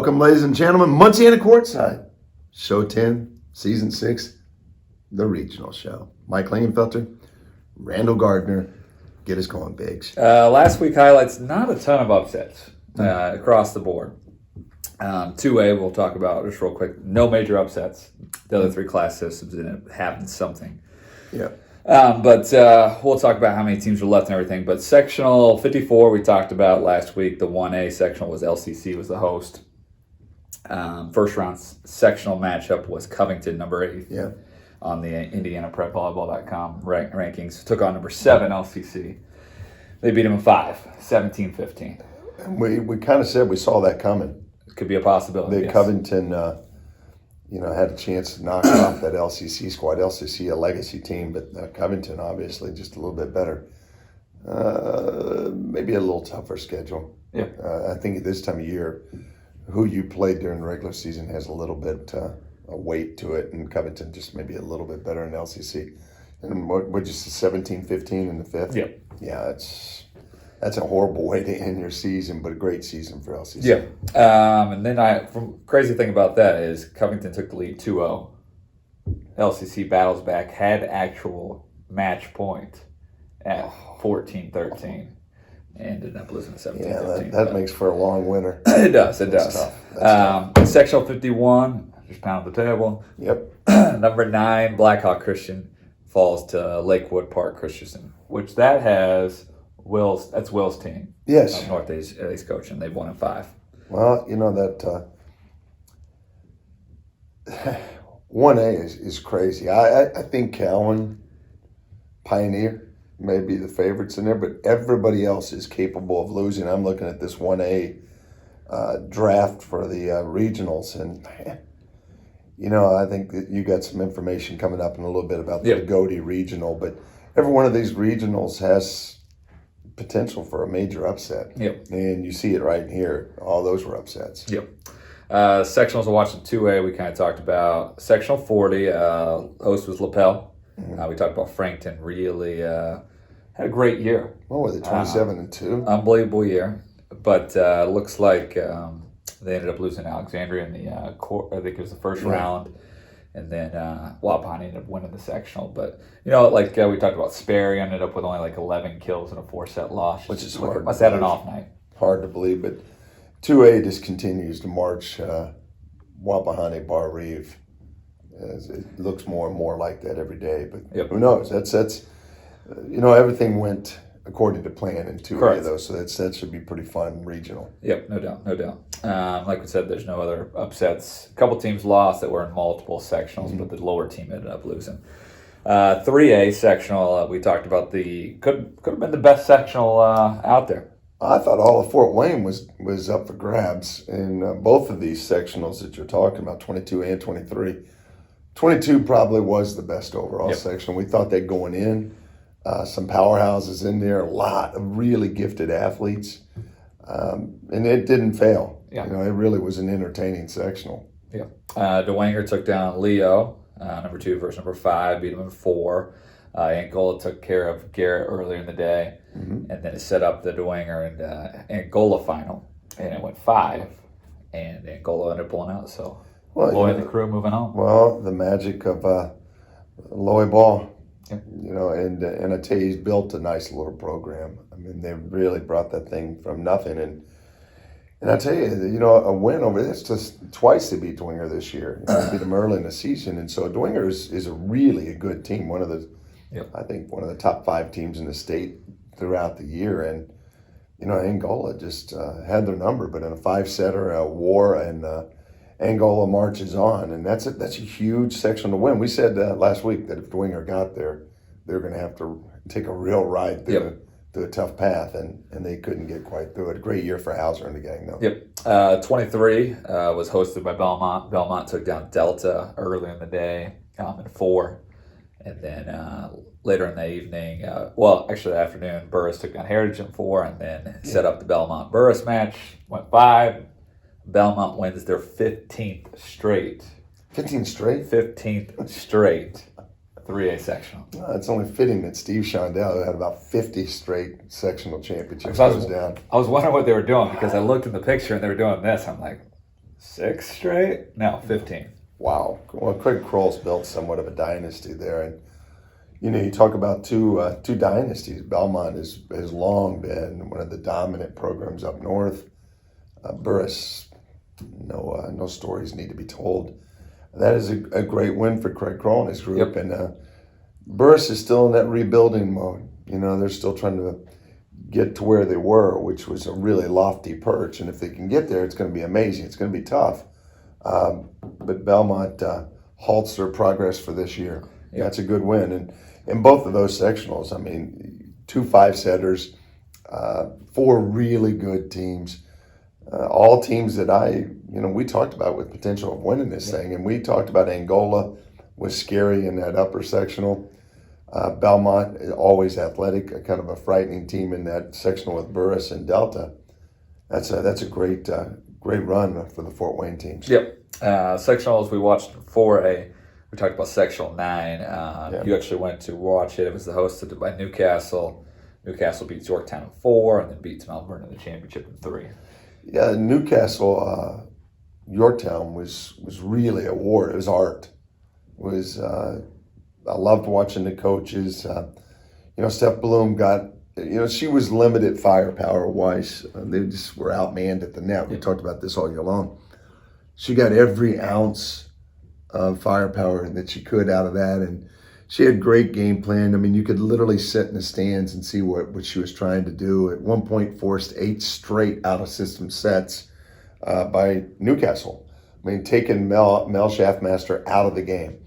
Welcome, ladies and gentlemen, Munciana Courtside, Show 10, Season 6, the regional show. Mike Lingenfelter, Randall Gardner, get us going, Biggs. Last week highlights, not a ton of upsets across the board. 2A, we'll talk about just real quick. No major upsets. The other three class systems ended up having something. Yeah. But we'll talk about how many teams were left and everything. But Sectional 54, we talked about last week. The 1A sectional was LCC was the host. First round sectional matchup was Covington, number 8. Yeah. On the IndianaPrepVolleyball.com rankings. Took on number 7, LCC. They beat them in 5, 17-15. And we kind of said we saw that coming. It could be a possibility. That Covington, had a chance to knock off that LCC squad. LCC, a legacy team, but Covington, obviously, just a little bit better. Maybe a little tougher schedule. Yeah. I think at this time of year, who you played during the regular season has a little bit a weight to it, and Covington just maybe a little bit better in LCC. And what just 17-15 in the 5th? Yeah. Yeah, that's a horrible way to end your season, but a great season for LCC. Yeah. And then crazy thing about that is Covington took the lead 2-0. LCC battles back, had actual match point at 14-13. Ended up losing 17-15. Yeah, that makes for a long winter. It does. That's tough. Sectional 51, just pounded the table. Yep. Number 9, Blackhawk Christian falls to Lakewood Park Christensen, which that has that's Will's team. Yes. Northeast coaching. They've won in 5. Well, that 1A is crazy. I think Cowan, Pioneer may be the favorites in there, but everybody else is capable of losing. I'm looking at this 1A draft for the regionals, and I think that you got some information coming up in a little bit about the Goody regional, but every one of these regionals has potential for a major upset. Yep. And you see it right here. All those were upsets. Yep. Sectionals are watching 2A. We kind of talked about Sectional 40. Host was Lapel. Mm-hmm. We talked about Frankton. Really had a great year. What were they, 27-2? Unbelievable year. But looks like they ended up losing Alexandria in the I think it was the first round. And then Wapani ended up winning the sectional. But, we talked about Sperry ended up with only 11 kills in a 4-set loss. Which is hard. Must have had an off night. Hard to believe. But 2A just continues to march Wapahani Bar Reeve. It looks more and more like that every day. But who knows? That's everything went according to plan in 2A, Correct. though. So that should be pretty fun regional. Yep, no doubt. Like we said, there's no other upsets. A couple teams lost that were in multiple sectionals, but the lower team ended up losing. 3A sectional, we talked about could have been the best sectional out there. I thought all of Fort Wayne was up for grabs in both of these sectionals that you're talking about, 22 and 23. 22 probably was the best overall section. We thought that going in. Some powerhouses in there, a lot of really gifted athletes, and it didn't fail. Yeah. It really was an entertaining sectional. Yeah. DeWanger took down Leo, number 2 versus number 5, beat him in 4. Angola took care of Garrett earlier in the day, and then it set up the DeWanger and Angola final, and it went 5, and Angola ended up pulling out. So Lloyd and the crew moving on. Well, the magic of Loy Ball. Yeah. And I tell you, he's built a nice little program. I mean, they really brought that thing from nothing. And I tell you, a win over this, just twice they beat Dwenger this year. They beat them early in the season. And so Dwenger is really a good team. I think one of the top 5 teams in the state throughout the year. And, Angola just had their number, but in a 5-setter, a war, and Angola marches on, and that's a huge section to win. We said last week that if Dwenger got there, they're going to have to take a real ride through a tough path, and they couldn't get quite through it. Great year for Hauser and the gang, though. Yep. 23 was hosted by Belmont. Belmont took down Delta early in the day in 4, and then later in the evening, actually the afternoon, Burris took down Heritage in 4, and then set up the Belmont-Burris match. Went 5. Belmont wins their 15th straight. 15 straight? 15th straight 3A sectional. It's only fitting that Steve Shondell had about 50 straight sectional championships. I was wondering what they were doing because I looked in the picture and they were doing this. I'm like, 6 straight? No, 15. Wow. Well, Craig Kroll's built somewhat of a dynasty there, and you talk about two dynasties. Belmont has long been one of the dominant programs up north. Burris, no stories need to be told. That is a great win for Craig Kroll and his group, Yep. and Burris is still in that rebuilding mode. They're still trying to get to where they were, which was a really lofty perch, and if they can get there, it's going to be amazing. It's going to be tough, but Belmont halts their progress for this year. Yep. That's a good win, and in both of those sectionals, I mean, 2 5-setters, 4 really good teams, all teams that we talked about with potential of winning this thing, and we talked about Angola was scary in that upper sectional. Belmont is always athletic, a kind of a frightening team in that sectional with Burris and Delta. That's a great run for the Fort Wayne teams. Yep. Sectionals we watched we talked about sectional 9. You actually went to watch it. It was hosted by Newcastle. Newcastle beats Yorktown in 4 and then beats Mount Vernon in the championship in 3. Yeah, Newcastle, Yorktown was really a war. It was art. I loved watching the coaches. Steph Bloom got, she was limited firepower wise. They just were outmanned at the net. We talked about this all year long. She got every ounce of firepower that she could out of that, and she had great game plan. I mean, you could literally sit in the stands and see what she was trying to do. At one point, forced 8 straight out of system sets by Newcastle. I mean, taking Mel Schaffmaster out of the game.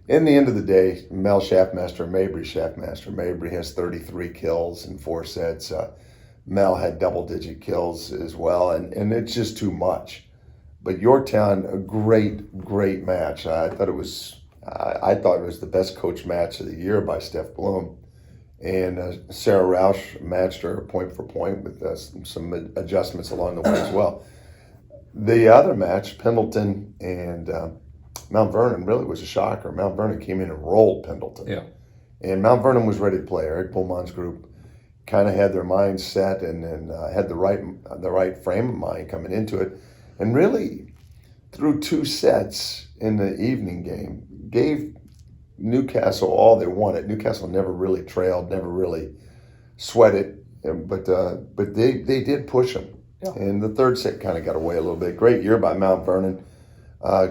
In the end of the day, Mel Schaffmaster, Mabry has 33 kills in 4 sets. Mel had double-digit kills as well, and it's just too much. But Yorktown, a great match. I thought it was the best coach match of the year by Steph Bloom. And Sarah Roush matched her point for point with some adjustments along the way as well. The other match, Pendleton and Mount Vernon, really was a shocker. Mount Vernon came in and rolled Pendleton. Yeah. And Mount Vernon was ready to play. Eric Beaumont's group kind of had their minds set and had the right frame of mind coming into it. And really, through 2 sets in the evening game, gave Newcastle all they wanted. Newcastle never really trailed, never really sweated, but they did push them. Yeah. And the 3rd set kind of got away a little bit. Great year by Mount Vernon.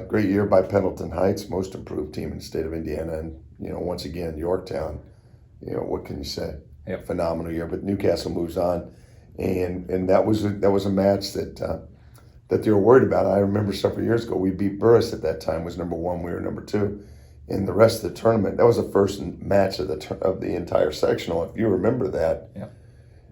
Great year by Pendleton Heights, most improved team in the state of Indiana. And, once again, Yorktown, what can you say? Yep. Phenomenal year. But Newcastle moves on. And that was a match that they were worried about. I remember several years ago, we beat Burris at that time, was number 1, we were number 2. In the rest of the tournament, that was the first match of the entire sectional. If you remember that, yeah.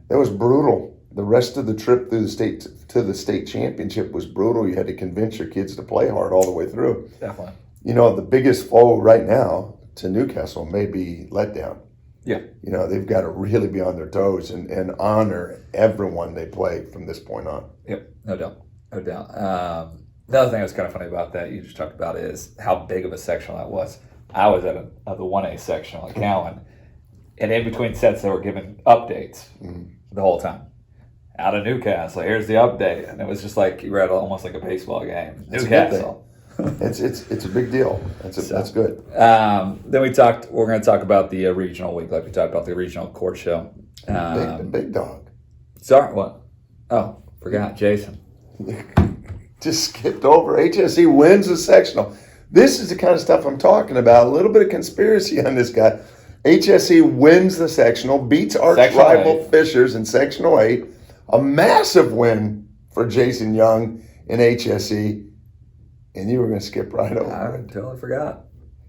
That was brutal. The rest of the trip through the state championship was brutal. You had to convince your kids to play hard all the way through. Definitely. The biggest foe right now to Newcastle may be letdown. Yeah. They've got to really be on their toes and honor everyone they play from this point on. Yep, no doubt. The other thing that's kind of funny about that you just talked about is how big of a sectional that was. I was at the 1A sectional at Cowan, and in between sets they were giving updates the whole time. Out of Newcastle, here's the update, and it was just like you were at almost like a baseball game. Newcastle. It's a big deal. That's good. Then we're going to talk about the regional week, like we talked about the regional court show. Big dog. Sorry, what? Oh, forgot Jason. Just skipped over. HSE wins the sectional. This is the kind of stuff I'm talking about. A little bit of conspiracy on this guy. HSE wins the sectional, beats arch rival Fishers in sectional 8. A massive win for Jason Young in HSE. And you were going to skip right over it. I totally forgot.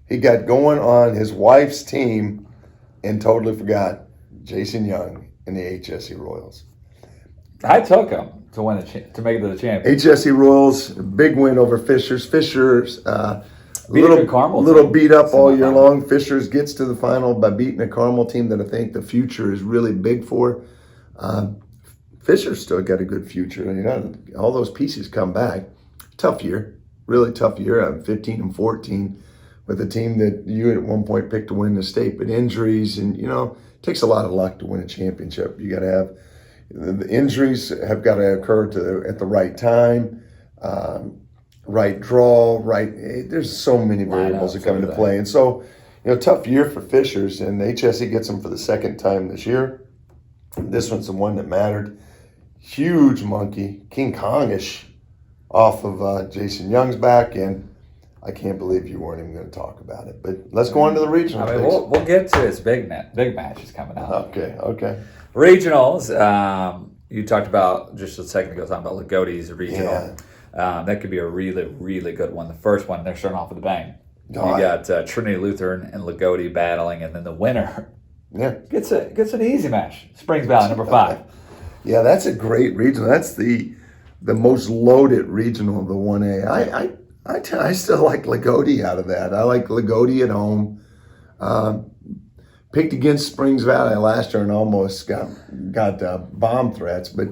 He got going on his wife's team and totally forgot Jason Young and the HSE Royals. I took him to win to make it to the championship. HSE Royals, big win over Fishers. Fishers, little beat up all year long. Fishers gets to the final by beating a Carmel team that I think the future is really big for. Fishers still got a good future. All those pieces come back. Tough year, really tough year. I'm 15-14 with a team that you at one point picked to win the state, but injuries and it takes a lot of luck to win a championship. You got to have the injuries have got to occur at the right time. right draw, right. There's so many variables that come into play, and so tough year for Fishers, and HSE gets them for the second time this year. This one's the one that mattered. Huge monkey, King Kongish, off of Jason Young's back, and I can't believe you weren't even going to talk about it. But let's go on to the regional. I mean, we'll get to this big matches coming up. Okay. Regionals. You talked about just a second ago talking about Lagode's regional. Yeah. That could be a really, really good one. The first one, they're starting off with a bang. Oh, you got Trinity Lutheran and Lagode battling, and then the winner gets an easy match. Springs Valley, number 5. Yeah, that's a great regional. That's the most loaded regional of the 1A. I still like Lagode out of that. I like Lagode at home. Picked against Springs Valley last year and almost got bomb threats, but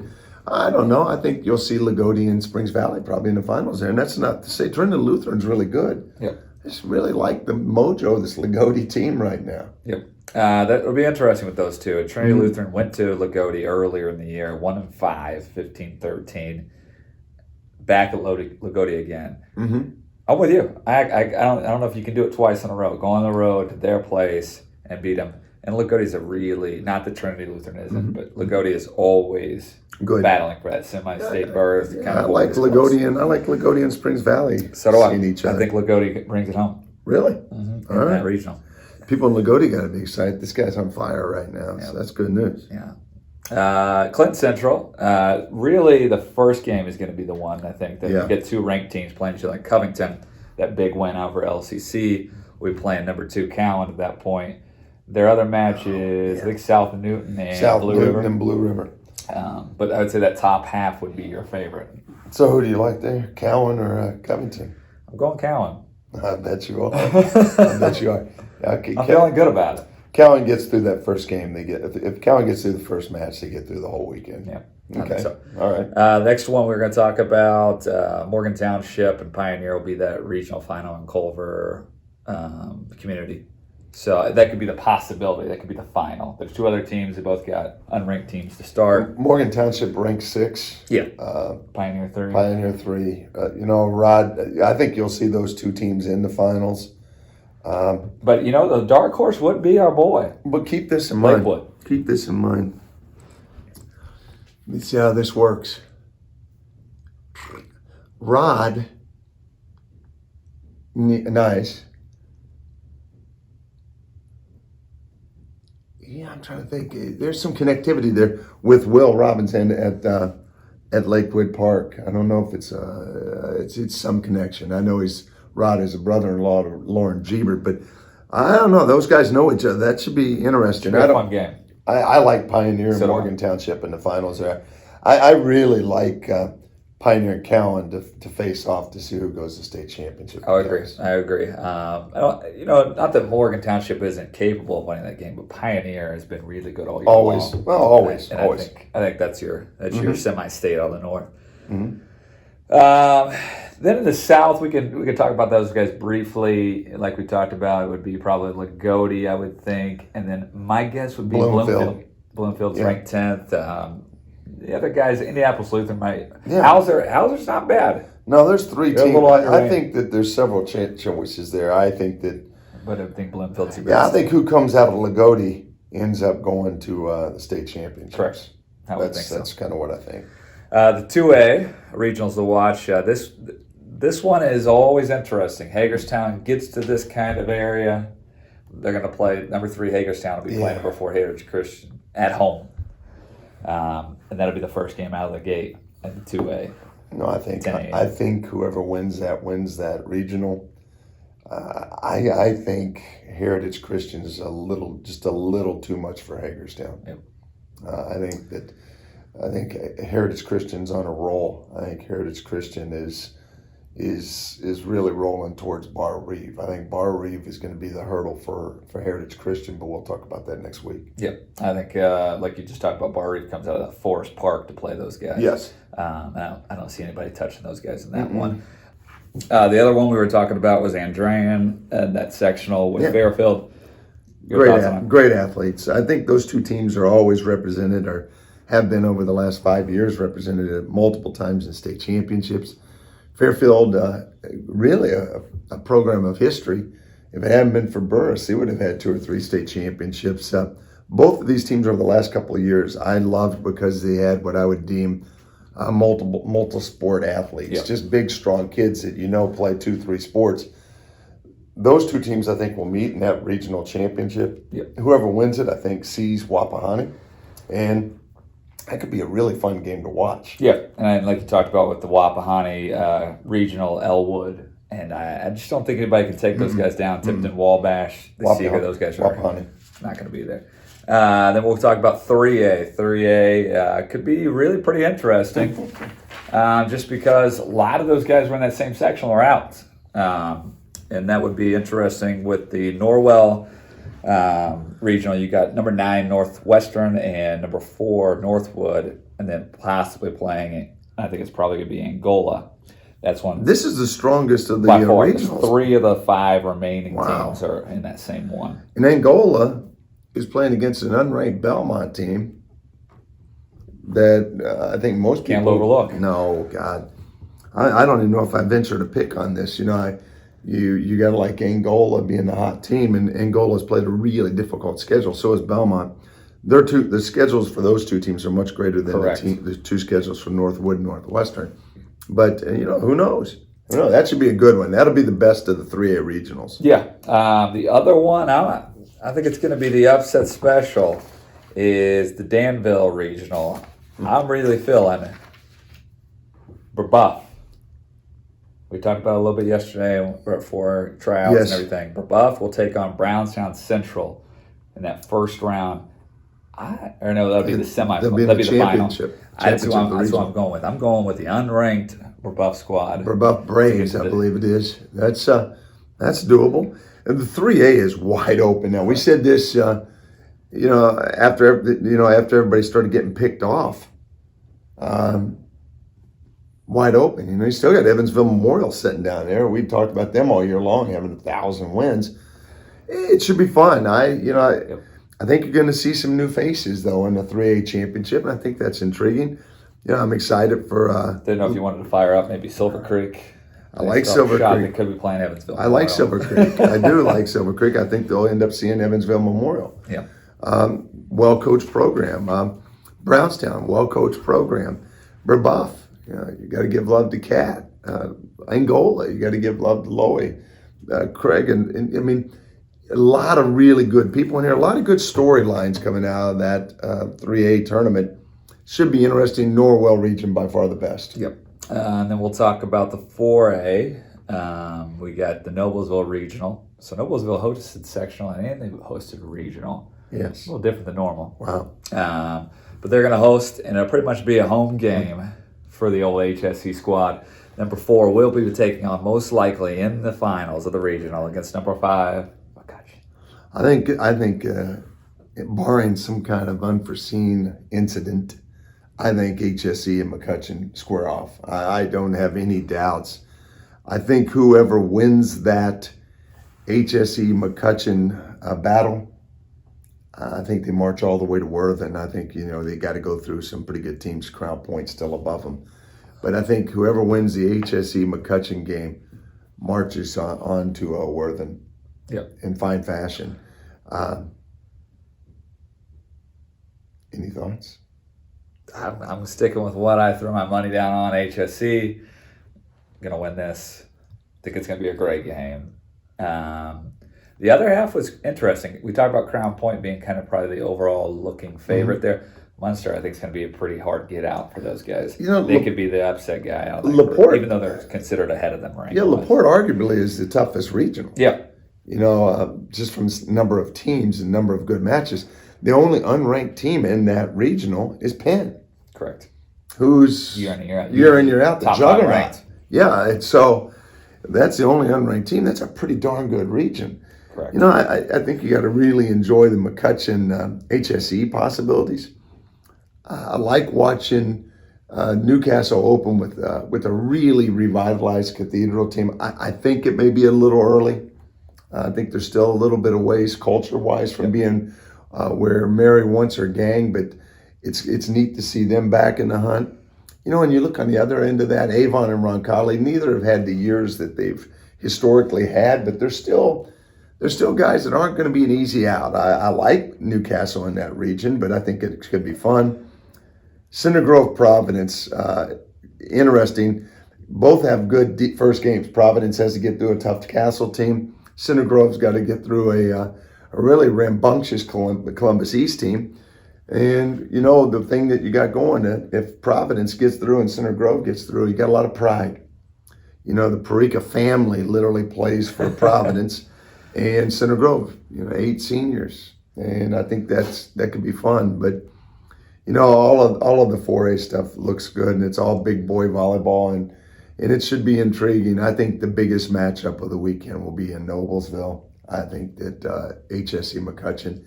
I don't know. I think you'll see Lagode and Springs Valley probably in the finals there, and that's not to say Trinity Lutheran's really good. Yep. I just really like the mojo of this Lagode team right now. Yep. That will be interesting with those two. Trinity Lutheran went to Lagode earlier in the year, 1-5, 15-13. Back at Lagode again. Mm-hmm. I'm with you. I don't know if you can do it twice in a row. Go on the road to their place and beat them. And Lagode's a really, not that Trinity Lutheran isn't, but Lagode is always good battling for that semi-state berth. I like Lagode and Springs Valley. So do I. Each other. I think Lagode brings it home. Really? Mm-hmm. All right. That regional. People in Lagode got to be excited. This guy's on fire right now, so that's good news. Yeah. Clinton Central. Really, the first game is going to be the one, I think, that you get 2 ranked teams playing each other. Like Covington, that big win over LCC. We playing number 2 Cowan at that point. Their other match is, I think, South Newton and Blue River. But I would say that top half would be your favorite. So who do you like there, Cowan or Covington? I'm going Cowan. I bet you are. Okay, I'm feeling good about it. Cowan gets through that first game. They get if Cowan gets through the first match, they get through the whole weekend. Yeah. Okay. So. All right. Next one we're going to talk about Morgan Township and Pioneer will be that regional final in Culver community. So that could be the possibility. That could be the final. There's 2 other teams that both got unranked teams to start. Morgan Township ranked 6. Yeah. Pioneer 3. Pioneer 3. Rod, I think you'll see those 2 teams in the finals. But, the dark horse would be our boy. But keep this in mind. Lakewood. Keep this in mind. Let's see how this works. Rod, nice. Yeah, I'm trying to think. There's some connectivity there with Will Robinson at Lakewood Park. I don't know if it's some connection. I know Rod is a brother-in-law to Lauren Jeebert, but I don't know. Those guys know each other. That should be interesting. Should be a fun game. I like Pioneer and Morgan Township in the finals there. I really like Pioneer and Cowan to face off to see who goes to state championship. I agree. Not that Morgan Township isn't capable of winning that game, but Pioneer has been really good all year long. Well, always. I think that's your semi-state on the north. Mm-hmm. Then in the south, we can talk about those guys briefly. Like we talked about, it would be probably Lagode, I would think, and then my guess would be Bloomfield. Bloomfield's ranked 10th. The other guys, Indianapolis Lutheran might. Yeah. Hauser's not bad. No, there's 3 teams. I think that there's several choices there. I think that. But I think Bloomfield's the best. Yeah, I think who comes out of Lagode ends up going to the state championships. Correct. That's kind of what I think. The 2A regionals to watch. This one is always interesting. Hagerstown gets to this kind of area. They're going to play number 3 Hagerstown will be playing number 4 Heritage Christian at home. And that'll be the first game out of the gate in the 2A. No, I think whoever wins that regional. I think Heritage Christian is just a little too much for Hagerstown. Yep. I think Heritage Christian's on a roll. I think Heritage Christian is really rolling towards Bar Reeve. I think Bar Reeve is going to be the hurdle for Heritage Christian, but we'll talk about that next week. Yep. I think, like you just talked about, Bar Reeve comes out of Forest Park to play those guys. Yes. I don't see anybody touching those guys in that one. The other one we were talking about was Andrean and that sectional with Fairfield. Great athletes. I think those 2 teams are always represented or have been over the last 5 years represented multiple times in state championships. Fairfield, really a program of history. If it hadn't been for Burris, they would have had 2 or 3 state championships. Both of these teams over the last couple of years, I loved because they had what I would deem multiple sport athletes, Yep. just big, strong kids that play 2-3 sports. Those 2 teams, I think, will meet in that regional championship. Yep. Whoever wins it, I think, sees Wapahani, and that could be a really fun game to watch. Yeah, and like you talked about with the Wapahani regional Elwood, and I just don't think anybody can take those guys down. Tipton, Wabash, the Seeger, those guys are Wapahani. not going to be there. Then we'll talk about 3A. 3A could be really pretty interesting, just because a lot of those guys were in that same sectional are out. And that would be interesting with the Norwell regional. You got number 9 Northwestern and number 4 Northwood, and then possibly playing. I think it's probably going to be Angola. That's one. This is the strongest of the By far, regionals. 3 of the 5 remaining Wow. teams are in that same one. And Angola is playing against an unranked Belmont team that I think most people Can't overlook. No, God, I don't even know if I venture to pick on this. You got to like Angola being the hot team, and Angola's played a really difficult schedule. So has Belmont. The schedules for those 2 teams are much greater than the 2 schedules for Northwood and Northwestern. But who knows? That should be a good one. That'll be the best of the 3A regionals. Yeah. The other one, I think it's going to be the upset special, is the Danville regional. I'm really feeling Brebeuf. We talked about it a little bit yesterday for tryouts Yes. and everything. Brebeuf will take on Brownstown Central in that first round. That'll be the semifinal. That'll be That'll the be the final. championship. That's who I'm regional. going with. I'm going with the unranked Brebeuf squad. Brebeuf Braves, I believe it is. That's doable. And the 3A is wide open now. We said this, after everybody started getting picked off. Wide open. You still got Evansville Memorial sitting down there. We talked about them all year long, having 1,000 wins. It should be fun. I think you're going to see some new faces though in the 3A championship, and I think that's intriguing. I'm excited for. Didn't know if you wanted to fire up maybe Silver Creek. I like Silver Creek. They could be playing Evansville. I like Silver Creek. I do like Silver Creek. I think they'll end up seeing Evansville Memorial. Yeah. Well-coached program. Brownstown, well-coached program. Brebeuf, you got to give love to Cat. Angola, you got to give love to Loey. Craig, and I mean, a lot of really good people in here. A lot of good storylines coming out of that 3A tournament. Should be interesting. Norwell region by far the best. Yep. And then we'll talk about the 4A. We got the Noblesville Regional. So Noblesville hosted sectional and they hosted regional. Yes. A little different than normal. Wow. But they're going to host, and it'll pretty much be a home game for the old HSC squad. Number 4 will be taking on, most likely in the finals of the regional, against number 5. I think, barring some kind of unforeseen incident, I think HSE and McCutcheon square off. I don't have any doubts. I think whoever wins that HSE McCutcheon battle, I think they march all the way to Worthing. I think, they got to go through some pretty good teams. Crown Point still above them. But I think whoever wins the HSE McCutcheon game marches on to Worthing. Yep. In fine fashion. Any thoughts? I'm sticking with what I threw my money down on. HSC going to win this. I think it's going to be a great game. The other half was interesting. We talked about Crown Point being kind of probably the overall looking favorite there. Munster, I think, is going to be a pretty hard get out for those guys. They could be the upset guy out of that group, even though they're considered ahead of them right now. Yeah, LaPorte arguably is the toughest regional. Yeah. Just from number of teams and number of good matches. The only unranked team in that regional is Penn. Correct. Who's year in, year out. Year in, year out, the top juggernaut. ranked. Yeah, and so that's the only unranked team. That's a pretty darn good region. Correct. I think you got to really enjoy the McCutcheon HSE possibilities. I like watching Newcastle open with a really revitalized Cathedral team. I think it may be a little early. I think there's still a little bit of ways culture-wise from being where Mary wants her gang, but it's neat to see them back in the hunt. and you look on the other end of that, Avon and Roncalli, neither have had the years that they've historically had, but they're still guys that aren't going to be an easy out. I like Newcastle in that region, but I think it's going to be fun. Center Grove, Providence, interesting. Both have good deep first games. Providence has to get through a tough Castle team. Center Grove's got to get through a really rambunctious Columbus East team. And, the thing that you got going, if Providence gets through and Center Grove gets through, you got a lot of pride. The Parika family literally plays for Providence and Center Grove, 8 seniors. And I think that could be fun. But, all of the 4A stuff looks good, and it's all big boy volleyball, and it should be intriguing. I think the biggest matchup of the weekend will be in Noblesville. I think that HSC McCutcheon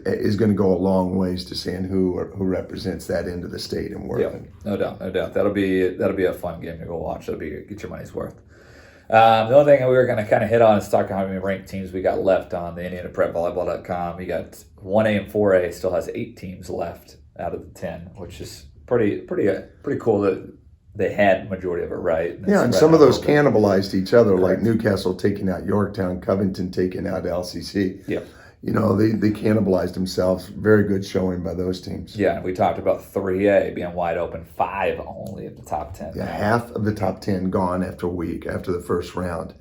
is going to go a long ways to seeing who represents that end of the state and working. Yeah, no doubt. That'll be a fun game to go watch. That'll be get your money's worth. The only thing we were going to kind of hit on is talk about how many ranked teams we got left on the IndianaPrepVolleyball.com. You got 1A and 4A still has 8 teams left out of the 10, which is pretty cool that they had majority of it right. And some of those cannibalized each other, correct. Like Newcastle taking out Yorktown, Covington taking out LCC. Yep. They cannibalized themselves. Very good showing by those teams. Yeah, and we talked about 3A being wide open, 5 only of the top 10. Yeah, half of the top 10 gone after a week, after the first round.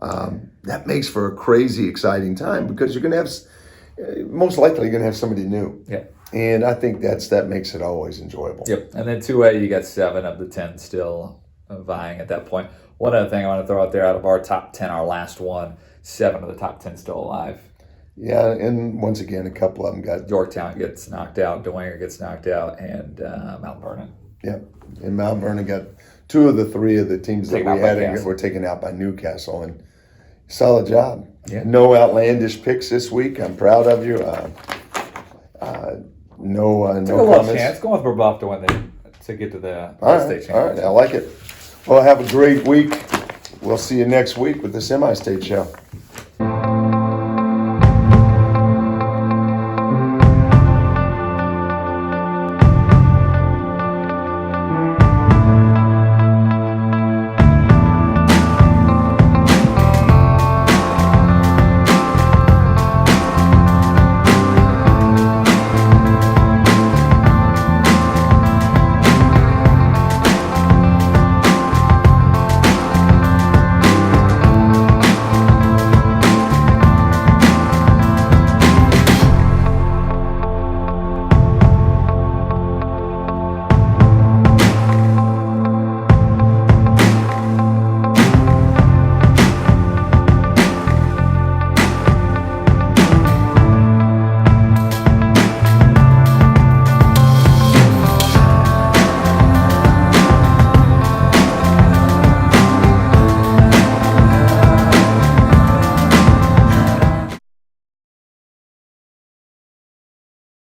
That makes for a crazy, exciting time because you're going to have, most likely, you're going to have somebody new. Yeah. And I think that makes it always enjoyable. Yep. And then 2A, you got 7 of the 10 still vying at that point. One other thing I want to throw out there, out of our top 10, our last one, 7 of the top 10 still alive. Yeah, and once again, a couple of them got... Yorktown gets knocked out, Dwenger gets knocked out, and Mount Vernon. Yeah, and Mount Vernon got 2 of the 3 of the teams that we had were taken out by Newcastle, and solid job. Yeah. No outlandish picks this week. I'm proud of you. No Took a comments. little chance. Going with Brebeuf to get to the state championship. All right, I like it. Well, have a great week. We'll see you next week with the semi-state show.